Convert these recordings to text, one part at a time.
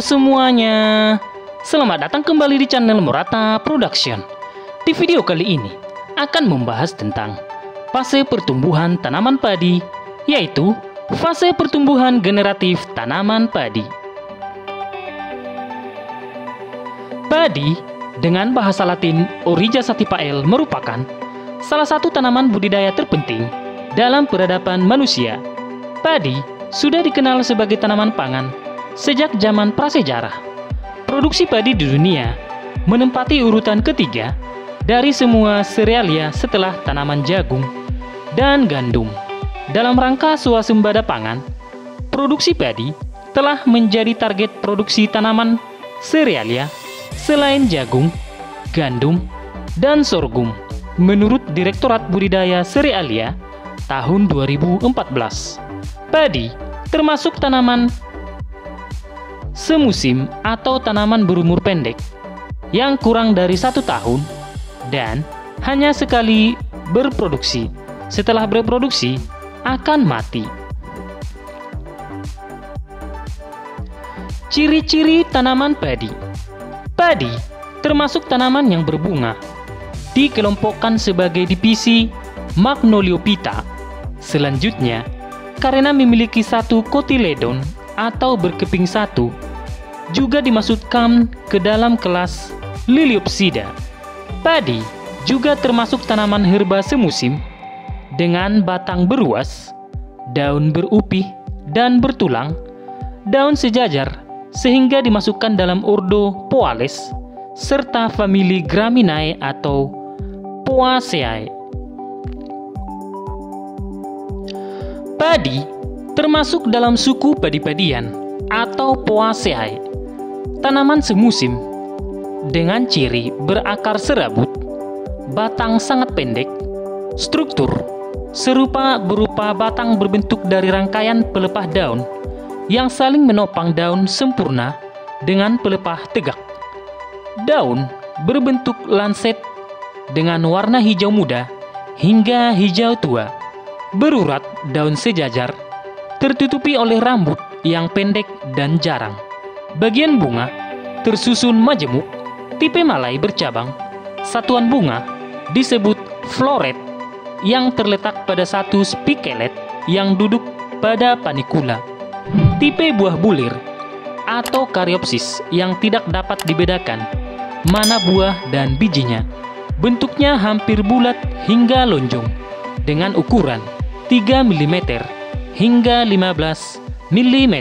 semuanya, selamat datang kembali di channel Morata Production. Di video kali ini akan membahas tentang fase pertumbuhan tanaman padi, yaitu fase pertumbuhan generatif tanaman padi. Padi dengan bahasa Latin Origia Satipael merupakan salah satu tanaman budidaya terpenting dalam peradaban manusia. Padi sudah dikenal sebagai tanaman pangan sejak zaman prasejarah. Produksi padi di dunia menempati urutan ketiga dari semua serealia setelah tanaman jagung dan gandum. Dalam rangka swasembada pangan, produksi padi telah menjadi target produksi tanaman serealia selain jagung, gandum, dan sorghum. Menurut Direktorat Budidaya Serealia tahun 2014, padi termasuk tanaman semusim atau tanaman berumur pendek yang kurang dari 1 tahun dan hanya sekali berproduksi. Setelah berproduksi akan mati. Ciri-ciri tanaman padi. Padi termasuk tanaman yang berbunga. Dikelompokkan sebagai divisi Magnoliophyta. Selanjutnya, karena memiliki satu kotiledon atau berkeping satu, juga dimasukkan ke dalam kelas Liliopsida. Padi juga termasuk tanaman herba semusim dengan batang beruas, daun berupih dan bertulang, daun sejajar sehingga dimasukkan dalam ordo Poales serta famili Graminae atau Poaceae. Padi termasuk dalam suku padi-padian atau Poaceae, tanaman semusim dengan ciri berakar serabut, batang sangat pendek, struktur serupa berupa batang berbentuk dari rangkaian pelepah daun yang saling menopang daun sempurna dengan pelepah tegak. Daun berbentuk lanset dengan warna hijau muda hingga hijau tua, berurat daun sejajar, tertutupi oleh rambut yang pendek dan jarang. Bagian bunga tersusun majemuk, tipe malai bercabang. Satuan bunga disebut floret yang terletak pada satu spikelet yang duduk pada panicula. Tipe buah bulir atau karyopsis yang tidak dapat dibedakan mana buah dan bijinya. Bentuknya hampir bulat hingga lonjong dengan ukuran 3 mm hingga 15 mm,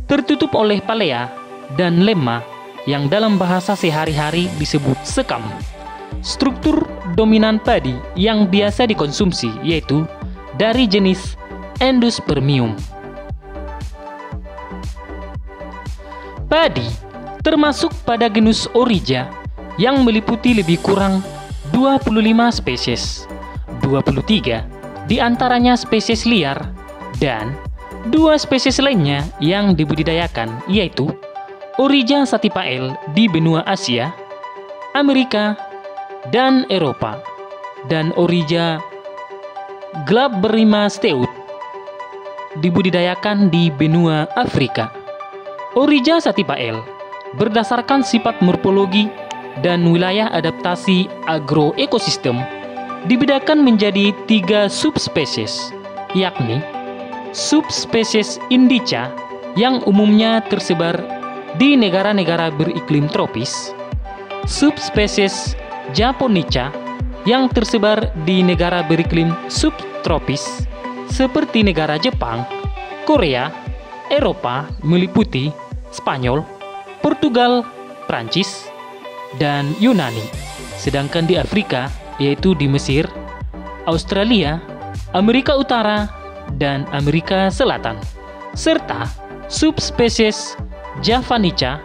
tertutup oleh palea dan lemma yang dalam bahasa sehari-hari disebut sekam. Struktur dominan padi yang biasa dikonsumsi yaitu dari jenis Endospermium. Padi termasuk pada genus Origia yang meliputi lebih kurang 25 spesies, 23 di antaranya spesies liar dan 2 spesies lainnya yang dibudidayakan, yaitu Origia Satipael di benua Asia, Amerika, dan Eropa, dan Origia glabrima steut dibudidayakan di benua Afrika. Origia Satipael berdasarkan sifat morfologi dan wilayah adaptasi agroekosistem dibedakan menjadi 3 subspesies, yakni subspesies indica yang umumnya tersebar di negara-negara beriklim tropis, subspesies japonica yang tersebar di negara beriklim subtropis seperti negara Jepang, Korea, Eropa meliputi Spanyol, Portugal, Prancis, dan Yunani. Sedangkan di Afrika yaitu di Mesir, Australia, Amerika Utara, dan Amerika Selatan, serta subspesies javanica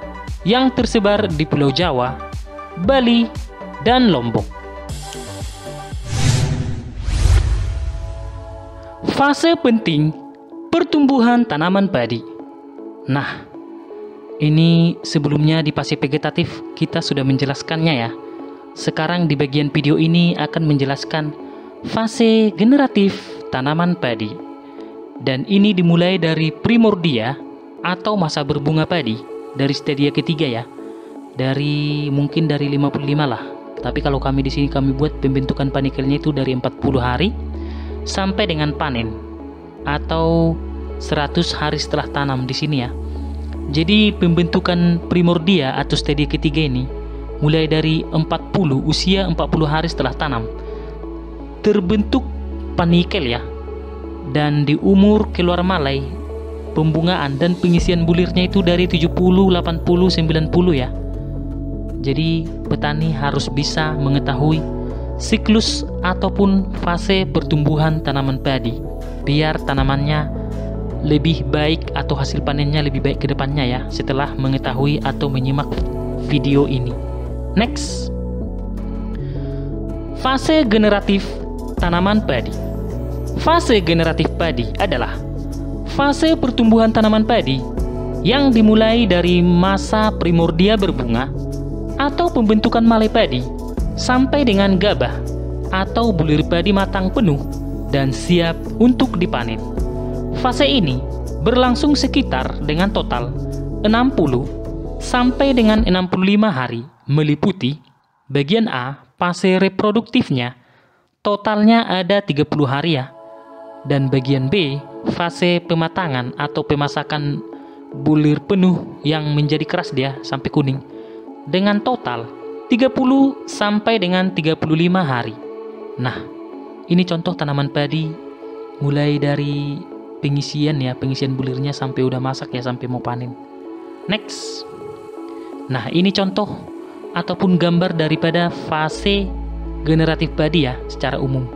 yang tersebar di Pulau Jawa, Bali, dan Lombok. Fase penting pertumbuhan tanaman padi. Nah, ini sebelumnya di fase vegetatif kita sudah menjelaskannya ya. Sekarang di bagian video ini akan menjelaskan fase generatif tanaman padi. Dan ini dimulai dari primordia atau masa berbunga padi dari stadia ketiga ya. Mungkin dari 55 lah. Tapi kalau kami di sini kami buat pembentukan panikelnya itu dari 40 hari sampai dengan panen atau 100 hari setelah tanam di sini ya. Jadi pembentukan primordia atau stadia ketiga ini mulai dari usia 40 hari setelah tanam terbentuk panikel ya. Dan di umur keluar malai, pembungaan dan pengisian bulirnya itu dari 70, 80, 90 ya. Jadi petani harus bisa mengetahui siklus ataupun fase pertumbuhan tanaman padi biar tanamannya lebih baik atau hasil panennya lebih baik ke depannya ya, setelah mengetahui atau menyimak video ini. Next, fase generatif tanaman padi. Fase generatif padi adalah fase pertumbuhan tanaman padi yang dimulai dari masa primordia berbunga atau pembentukan malai padi sampai dengan gabah atau bulir padi matang penuh dan siap untuk dipanen. Fase ini berlangsung sekitar dengan total 60 sampai dengan 65 hari, meliputi bagian A, fase reproduktifnya totalnya ada 30 hari ya. Dan bagian B, fase pematangan atau pemasakan bulir penuh yang menjadi keras dia sampai kuning, dengan total 30 sampai dengan 35 hari. Nah, ini contoh tanaman padi mulai dari pengisian bulirnya sampai udah masak ya, sampai mau panen. Next. Nah, ini contoh ataupun gambar daripada fase generatif padi ya secara umum.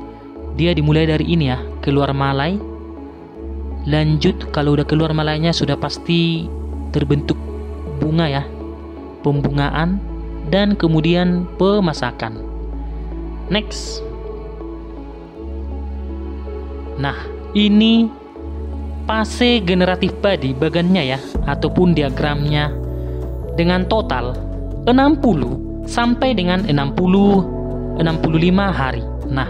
Dia dimulai dari ini ya, keluar malai. Lanjut kalau udah keluar malainya sudah pasti terbentuk bunga ya, pembungaan dan kemudian pemasakan. Next. Nah, ini fase generatif padi bagannya ya, ataupun diagramnya dengan total 60 sampai dengan 65 hari. Nah,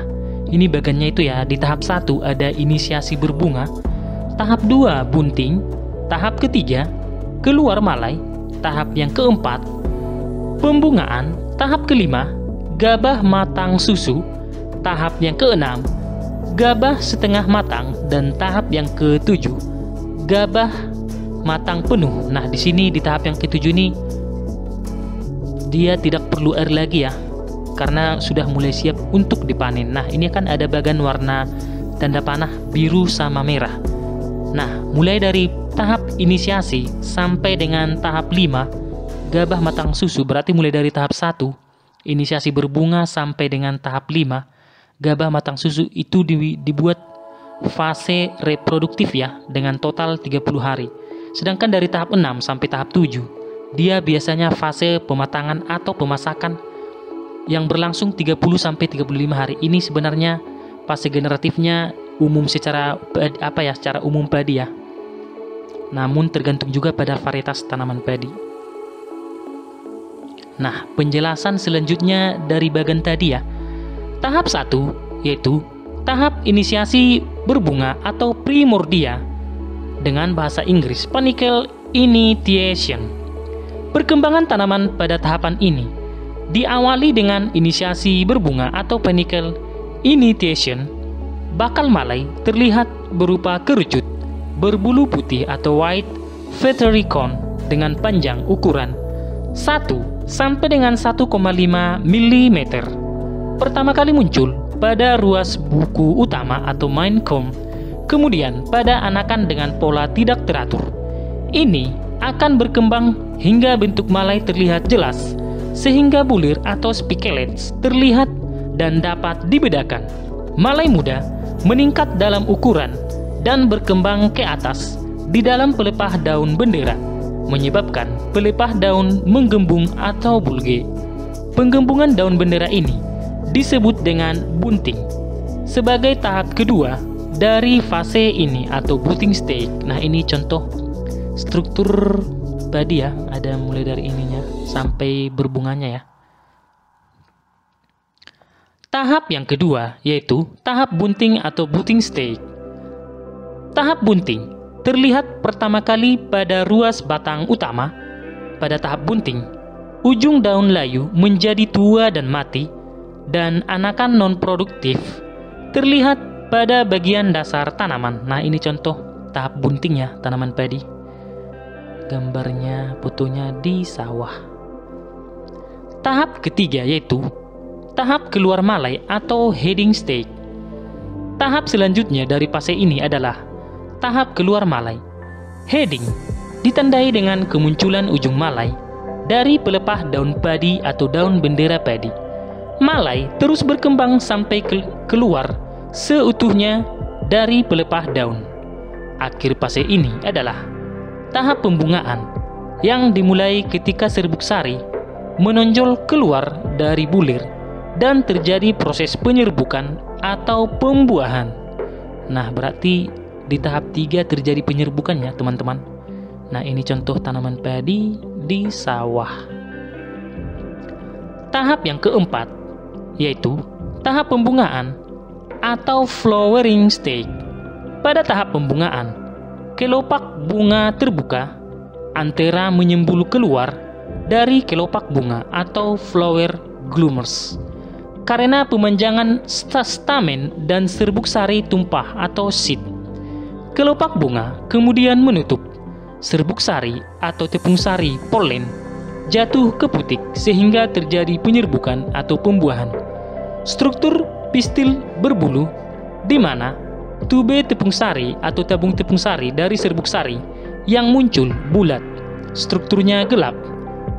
ini bagannya itu ya, di tahap 1 ada inisiasi berbunga, tahap 2 bunting, tahap ketiga keluar malai, tahap yang keempat pembungaan, tahap kelima gabah matang susu, tahap yang keenam gabah setengah matang, dan tahap yang ketujuh gabah matang penuh. Nah, di sini di tahap yang ketujuh ini dia tidak perlu air lagi ya, karena sudah mulai siap untuk dipanen. Nah, ini kan ada bagan warna tanda panah biru sama merah. Nah, mulai dari tahap inisiasi sampai dengan tahap 5 gabah matang susu, berarti mulai dari tahap 1 inisiasi berbunga sampai dengan tahap 5 gabah matang susu itu dibuat fase reproduktif ya, dengan total 30 hari. Sedangkan dari tahap 6 sampai tahap 7 dia biasanya fase pematangan atau pemasakan yang berlangsung 30 sampai 35 hari. Ini sebenarnya fase generatifnya umum secara umum padi ya. Namun tergantung juga pada varietas tanaman padi. Nah, penjelasan selanjutnya dari bagan tadi ya. Tahap 1 yaitu tahap inisiasi berbunga atau primordia, dengan bahasa Inggris panicle initiation. Perkembangan tanaman pada tahapan ini diawali dengan inisiasi berbunga atau panicle initiation. Bakal malai terlihat berupa kerucut berbulu putih atau white feathery cone dengan panjang ukuran 1 sampai dengan 1,5 mm. Pertama kali muncul pada ruas buku utama atau main comb, kemudian pada anakan dengan pola tidak teratur. Ini akan berkembang hingga bentuk malai terlihat jelas, sehingga bulir atau spikelets terlihat dan dapat dibedakan. Malai muda meningkat dalam ukuran dan berkembang ke atas di dalam pelepah daun bendera, menyebabkan pelepah daun menggembung atau bulge. Penggembungan daun bendera ini disebut dengan bunting. Sebagai tahap kedua dari fase ini atau budding stage. Nah, ini contoh struktur padi ya, ada mulai dari ininya sampai berbunganya ya. Tahap yang kedua yaitu tahap bunting atau budding stage. Tahap bunting terlihat pertama kali pada ruas batang utama pada tahap bunting, ujung daun layu menjadi tua dan mati, dan anakan non-produktif terlihat pada bagian dasar tanaman. Nah, ini contoh tahap bunting ya, tanaman padi. Gambarnya, fotonya di sawah. Tahap ketiga yaitu tahap keluar malai atau heading stage. Tahap selanjutnya dari fase ini adalah tahap keluar malai. Heading ditandai dengan kemunculan ujung malai dari pelepah daun padi atau daun bendera padi. Malai terus berkembang sampai keluar seutuhnya dari pelepah daun. Akhir fase ini adalah tahap pembungaan yang dimulai ketika serbuk sari menonjol keluar dari bulir dan terjadi proses penyerbukan atau pembuahan. Nah, berarti di tahap 3 terjadi penyerbukannya, teman-teman. Nah, ini contoh tanaman padi di sawah. Tahap yang keempat yaitu tahap pembungaan atau flowering stage. Pada tahap pembungaan, kelopak bunga terbuka antara menyembul keluar dari kelopak bunga atau flower gloomers. Karena pemanjangan stamen dan serbuk sari tumpah atau seed, kelopak bunga kemudian menutup. Serbuk sari atau tepung sari polen jatuh ke putik sehingga terjadi penyerbukan atau pembuahan. Struktur pistil berbulu di mana tube tepung sari atau tabung tepung sari dari serbuk sari yang muncul bulat, strukturnya gelap,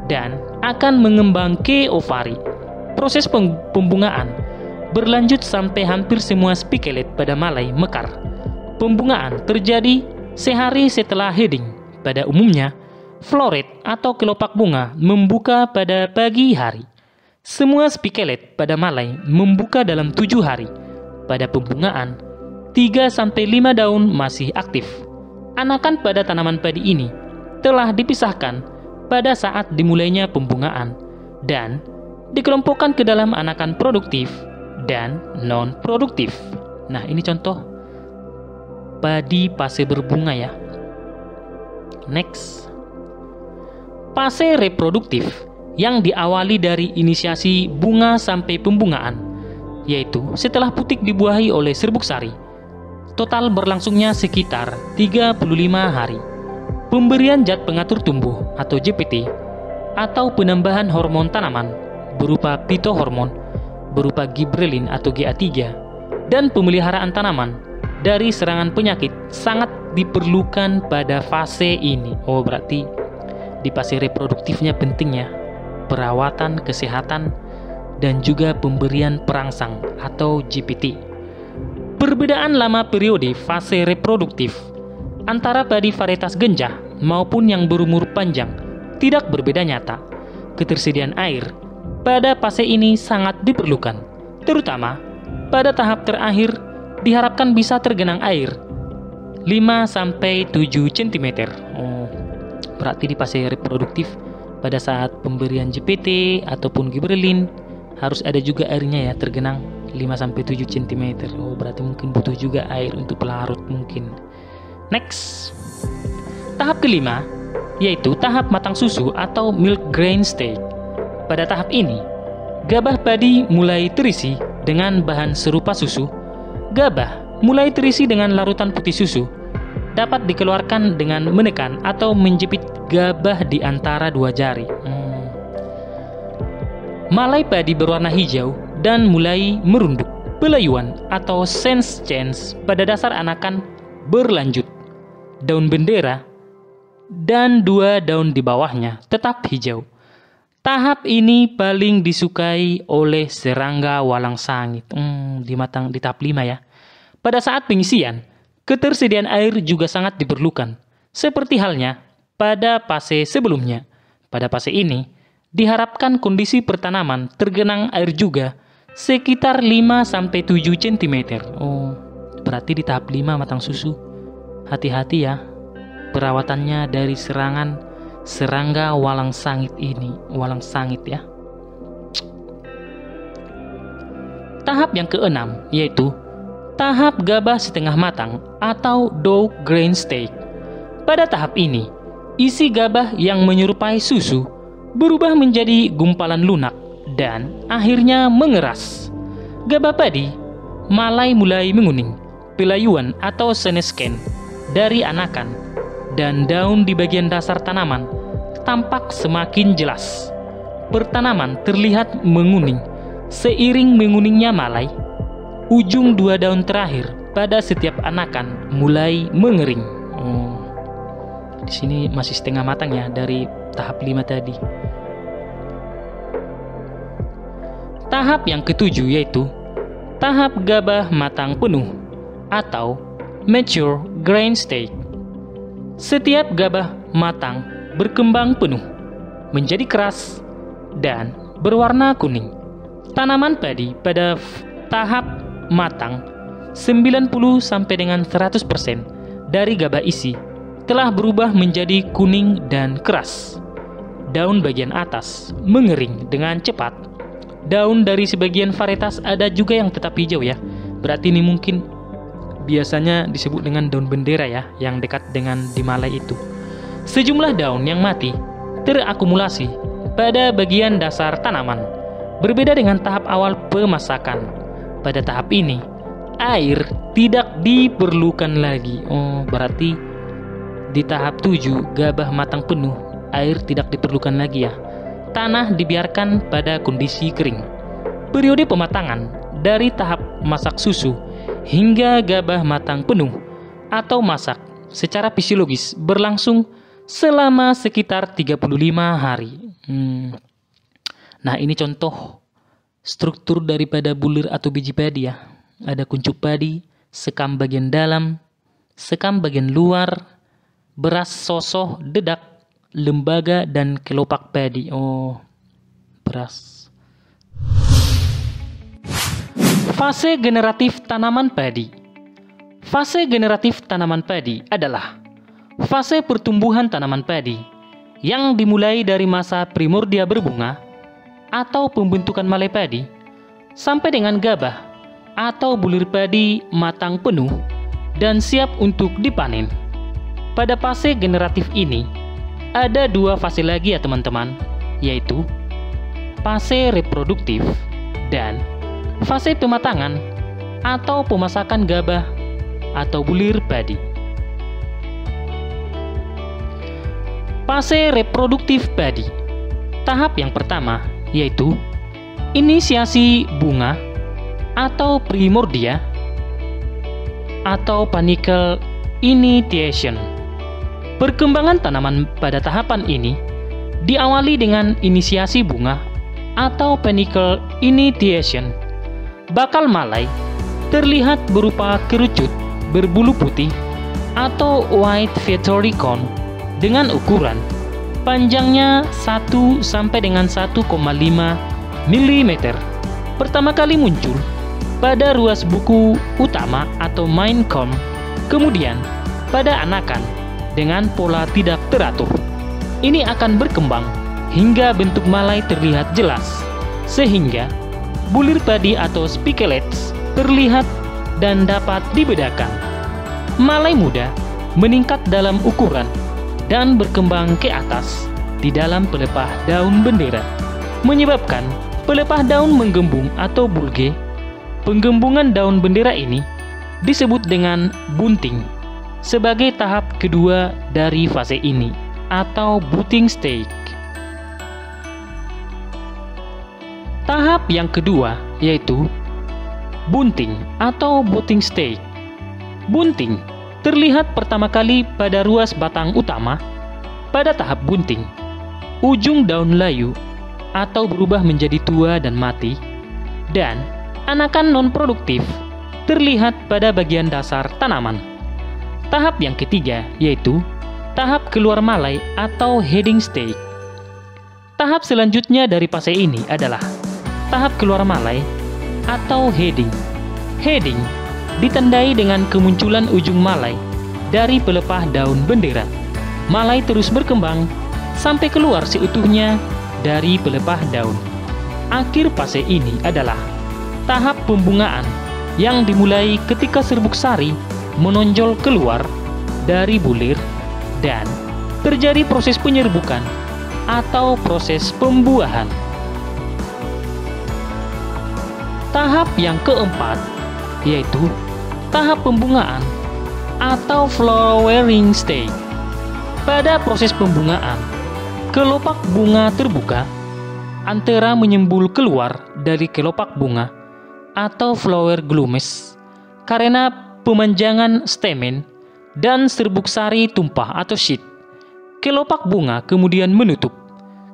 dan akan mengembang ke ovari. Proses pembungaan berlanjut sampai hampir semua spikelet pada malai mekar. Pembungaan terjadi sehari setelah heading. Pada umumnya, floret atau kelopak bunga membuka pada pagi hari. Semua spikelet pada malai membuka dalam 7 hari. Pada pembungaan, 3-5 daun masih aktif. Anakan pada tanaman padi ini telah dipisahkan pada saat dimulainya pembungaan dan dikelompokkan ke dalam anakan produktif dan non-produktif. Nah, ini contoh padi fase berbunga ya. Next, fase reproduktif yang diawali dari inisiasi bunga sampai pembungaan, yaitu setelah putik dibuahi oleh serbuk sari. Total berlangsungnya sekitar 35 hari. Pemberian zat pengatur tumbuh atau ZPT atau penambahan hormon tanaman berupa phytohormon, berupa gibberellin atau GA3, dan pemeliharaan tanaman dari serangan penyakit sangat diperlukan pada fase ini. Oh, berarti di fase reproduktifnya pentingnya perawatan kesehatan dan juga pemberian perangsang atau GPT. Perbedaan lama periode fase reproduktif antara padi varietas genjah maupun yang berumur panjang tidak berbeda nyata. Ketersediaan air pada fase ini sangat diperlukan, terutama pada tahap terakhir diharapkan bisa tergenang air 5-7 cm. Oh, berarti di fase reproduktif pada saat pemberian GPT ataupun gibberellin harus ada juga airnya ya, tergenang 5-7 cm. Oh, berarti mungkin butuh juga air untuk pelarut mungkin. Next, tahap kelima yaitu tahap matang susu atau milk grain stage. Pada tahap ini, gabah padi mulai terisi dengan bahan serupa susu. Gabah mulai terisi dengan larutan putih susu. Dapat dikeluarkan dengan menekan atau menjepit gabah di antara 2 jari. Malai padi berwarna hijau dan mulai merunduk. Pelayuan atau sense change pada dasar anakan berlanjut. Daun bendera dan 2 daun di bawahnya tetap hijau. Tahap ini paling disukai oleh serangga walang sangit. Di tahap 5 ya. Pada saat pengisian, ketersediaan air juga sangat diperlukan. Seperti halnya pada fase sebelumnya. Pada fase ini, diharapkan kondisi pertanaman tergenang air juga sekitar 5-7 cm. Oh, berarti di tahap 5 matang susu. Hati-hati ya, perawatannya dari serangan serangga walang sangit ini. Walang sangit ya. Tahap yang keenam yaitu tahap gabah setengah matang atau dough grain stage. Pada tahap ini, isi gabah yang menyerupai susu berubah menjadi gumpalan lunak dan akhirnya mengeras. Gabah padi mulai menguning, pelayuan atau senesken dari anakan, dan daun di bagian dasar tanaman tampak semakin jelas. Pertanaman terlihat menguning. Seiring menguningnya malai, ujung 2 daun terakhir pada setiap anakan mulai mengering. Di sini masih setengah matang ya dari tahap 5 tadi. Tahap yang ketujuh yaitu tahap gabah matang penuh atau mature grain stage. Setiap gabah matang berkembang penuh, menjadi keras dan berwarna kuning. Tanaman padi pada tahap matang 90 sampai dengan 100% dari gabah isi telah berubah menjadi kuning dan keras. Daun bagian atas mengering dengan cepat. Daun dari sebagian varietas ada juga yang tetap hijau ya. Berarti ini mungkin biasanya disebut dengan daun bendera ya, yang dekat dengan di Malai itu. Sejumlah daun yang mati terakumulasi pada bagian dasar tanaman. Berbeda dengan tahap awal pemasakan. Pada tahap ini, air tidak diperlukan lagi. Berarti di tahap 7 gabah matang penuh, air tidak diperlukan lagi ya. Tanah dibiarkan pada kondisi kering. Periode pematangan dari tahap masak susu hingga gabah matang penuh atau masak secara fisiologis berlangsung selama sekitar 35 hari. Nah, ini contoh struktur daripada bulir atau biji padi ya. Ada kuncup padi, sekam bagian dalam, sekam bagian luar, beras sosoh, dedak, lembaga, dan kelopak padi. Beras. Fase generatif tanaman padi. Fase generatif tanaman padi adalah fase pertumbuhan tanaman padi yang dimulai dari masa primordia berbunga atau pembentukan malai padi sampai dengan gabah atau bulir padi matang penuh dan siap untuk dipanen. Pada fase generatif ini ada 2 fase lagi ya teman-teman, yaitu fase reproduktif dan fase pematangan atau pemasakan gabah atau bulir padi. Fase reproduktif padi. Tahap yang pertama yaitu inisiasi bunga atau primordia atau panicle initiation. Perkembangan tanaman pada tahapan ini diawali dengan inisiasi bunga atau panicle initiation. Bakal malai terlihat berupa kerucut berbulu putih atau white feathery cone dengan ukuran panjangnya 1 sampai dengan 1,5 mm. Pertama kali muncul pada ruas buku utama atau main cone, kemudian pada anakan dengan pola tidak teratur. Ini akan berkembang hingga bentuk malai terlihat jelas, sehingga bulir padi atau spikelets terlihat dan dapat dibedakan. Malai muda meningkat dalam ukuran dan berkembang ke atas di dalam pelepah daun bendera, menyebabkan pelepah daun menggembung atau bulge. Penggembungan daun bendera ini disebut dengan bunting sebagai tahap kedua dari fase ini atau budding stage. Tahap yang kedua yaitu bunting atau budding stage. Bunting terlihat pertama kali pada ruas batang utama. Pada tahap bunting, ujung daun layu atau berubah menjadi tua dan mati, dan anakan non-produktif terlihat pada bagian dasar tanaman. Tahap yang ketiga yaitu tahap keluar malai atau heading stage. Tahap selanjutnya dari fase ini adalah tahap keluar malai atau heading. Heading ditandai dengan kemunculan ujung malai dari pelepah daun bendera. Malai terus berkembang sampai keluar seutuhnya dari pelepah daun. Akhir fase ini adalah tahap pembungaan yang dimulai ketika serbuk sari menonjol keluar dari bulir dan terjadi proses penyerbukan atau proses pembuahan. Tahap yang keempat yaitu tahap pembungaan atau flowering stage. Pada proses pembungaan, kelopak bunga terbuka antara menyembul keluar dari kelopak bunga atau flower glumes karena pemanjangan stamen dan serbuk sari tumpah atau sheath. Kelopak bunga kemudian menutup.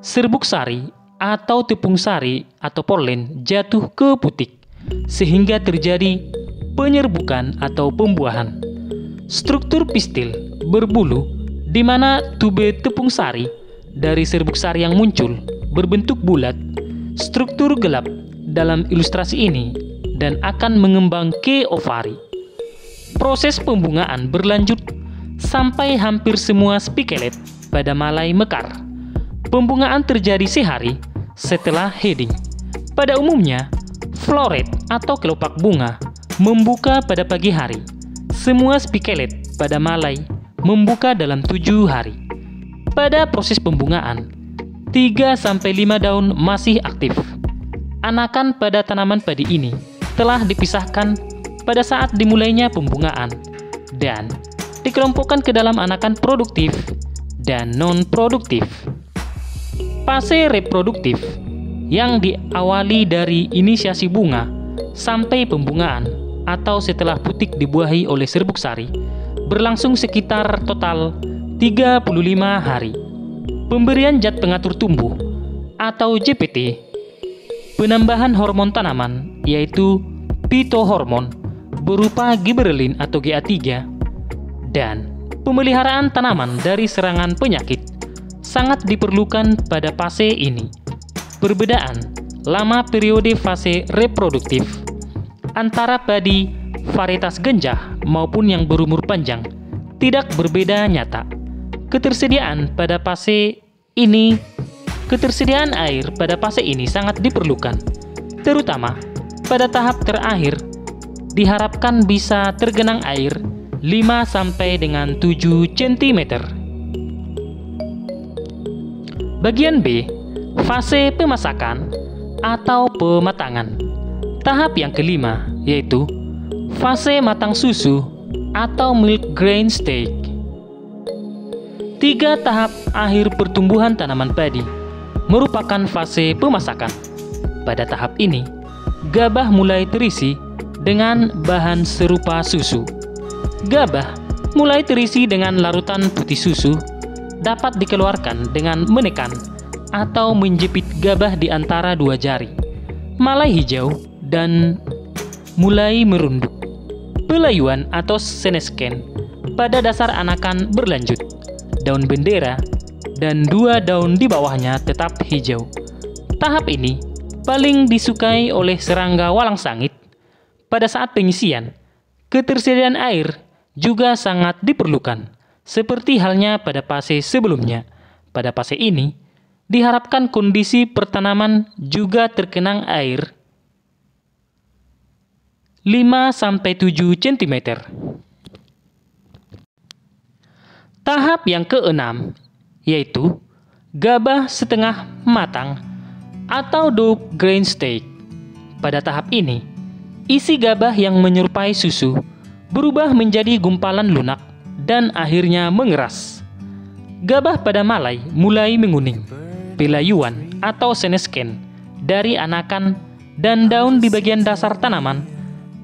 Serbuk sari atau tepung sari atau polen jatuh ke putik sehingga terjadi penyerbukan atau pembuahan. Struktur pistil berbulu di mana tube tepung sari dari serbuk sari yang muncul berbentuk bulat. Struktur gelap dalam ilustrasi ini dan akan mengembang ke ovari. Proses pembungaan berlanjut sampai hampir semua spikelet pada malai mekar. Pembungaan terjadi sehari setelah heading. Pada umumnya, floret atau kelopak bunga membuka pada pagi hari. Semua spikelet pada malai membuka dalam 7 hari. Pada proses pembungaan, 3-5 daun masih aktif. Anakan pada tanaman padi ini telah dipisahkan pada saat dimulainya pembungaan dan dikelompokkan ke dalam anakan produktif dan non-produktif. Fase reproduktif yang diawali dari inisiasi bunga sampai pembungaan atau setelah putik dibuahi oleh serbuk sari berlangsung sekitar total 35 hari. Pemberian zat pengatur tumbuh atau ZPT, penambahan hormon tanaman yaitu phytohormon berupa giberelin atau GA3, dan pemeliharaan tanaman dari serangan penyakit sangat diperlukan pada fase ini. Perbedaan lama periode fase reproduktif antara padi varietas genjah maupun yang berumur panjang tidak berbeda nyata. Ketersediaan air pada fase ini sangat diperlukan, terutama pada tahap terakhir. Diharapkan bisa tergenang air 5 dengan 7 cm. Bagian B, fase pemasakan atau pematangan. Tahap yang kelima yaitu fase matang susu atau milk grain stage. 3 tahap akhir pertumbuhan tanaman padi merupakan fase pemasakan. Pada tahap ini, gabah mulai terisi dengan bahan serupa susu. Gabah mulai terisi dengan larutan putih susu, dapat dikeluarkan dengan menekan atau menjepit gabah di antara 2 jari. Malai hijau dan mulai merunduk. Pelayuan atau senesken pada dasar anakan berlanjut. Daun bendera dan 2 daun di bawahnya tetap hijau. Tahap ini paling disukai oleh serangga walang sangit. Pada saat pengisian, ketersediaan air juga sangat diperlukan, seperti halnya pada fase sebelumnya. Pada fase ini, diharapkan kondisi pertanaman juga terkenang air 5-7 cm. Tahap yang keenam yaitu gabah setengah matang atau dough grain stage. Pada tahap ini, isi gabah yang menyerupai susu berubah menjadi gumpalan lunak dan akhirnya mengeras. Gabah pada malai mulai menguning. Pelayuan atau senesken dari anakan dan daun di bagian dasar tanaman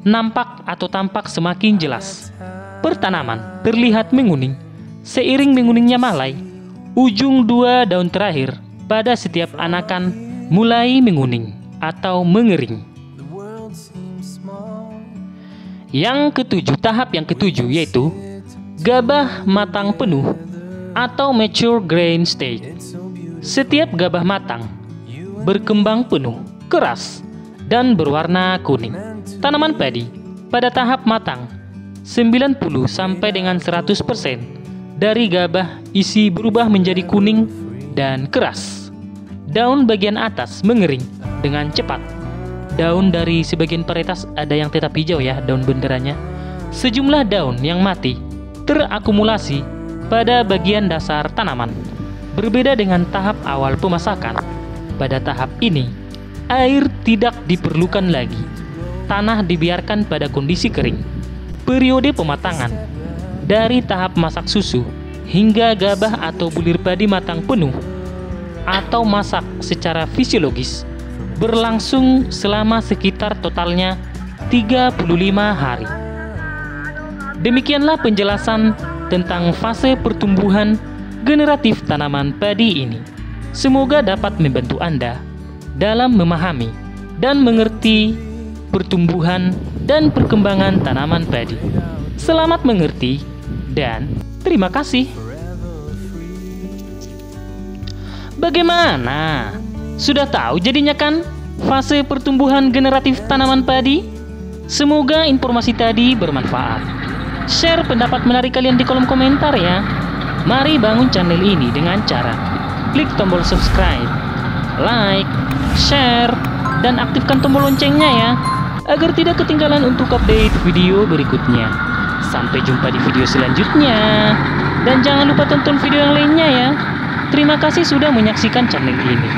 nampak atau tampak semakin jelas. Pertanaman terlihat menguning. Seiring menguningnya malai, ujung 2 daun terakhir pada setiap anakan mulai menguning atau mengering. Tahap yang ketujuh yaitu gabah matang penuh atau mature grain stage. Setiap gabah matang berkembang penuh, keras, dan berwarna kuning. Tanaman padi pada tahap matang 90-100% dari gabah isi berubah menjadi kuning dan keras. Daun bagian atas mengering dengan cepat. Daun dari sebagian varietas ada yang tetap hijau ya, daun benderanya. Sejumlah daun yang mati terakumulasi pada bagian dasar tanaman. Berbeda dengan tahap awal pemasakan, pada tahap ini air tidak diperlukan lagi. Tanah dibiarkan pada kondisi kering. Periode pematangan dari tahap masak susu hingga gabah atau bulir padi matang penuh atau masak secara fisiologis berlangsung selama sekitar totalnya 35 hari. Demikianlah penjelasan tentang fase pertumbuhan generatif tanaman padi ini. Semoga dapat membantu Anda dalam memahami dan mengerti pertumbuhan dan perkembangan tanaman padi. Selamat mengerti dan terima kasih. Bagaimana? Sudah tahu jadinya kan fase pertumbuhan generatif tanaman padi? Semoga informasi tadi bermanfaat. Share pendapat menarik kalian di kolom komentar ya. Mari bangun channel ini dengan cara klik tombol subscribe, like, share, dan aktifkan tombol loncengnya ya, agar tidak ketinggalan untuk update video berikutnya. Sampai jumpa di video selanjutnya. Dan jangan lupa tonton video yang lainnya ya. Terima kasih sudah menyaksikan channel ini.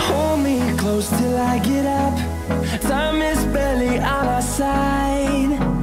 Hold me close till I get up. Time is barely on our side.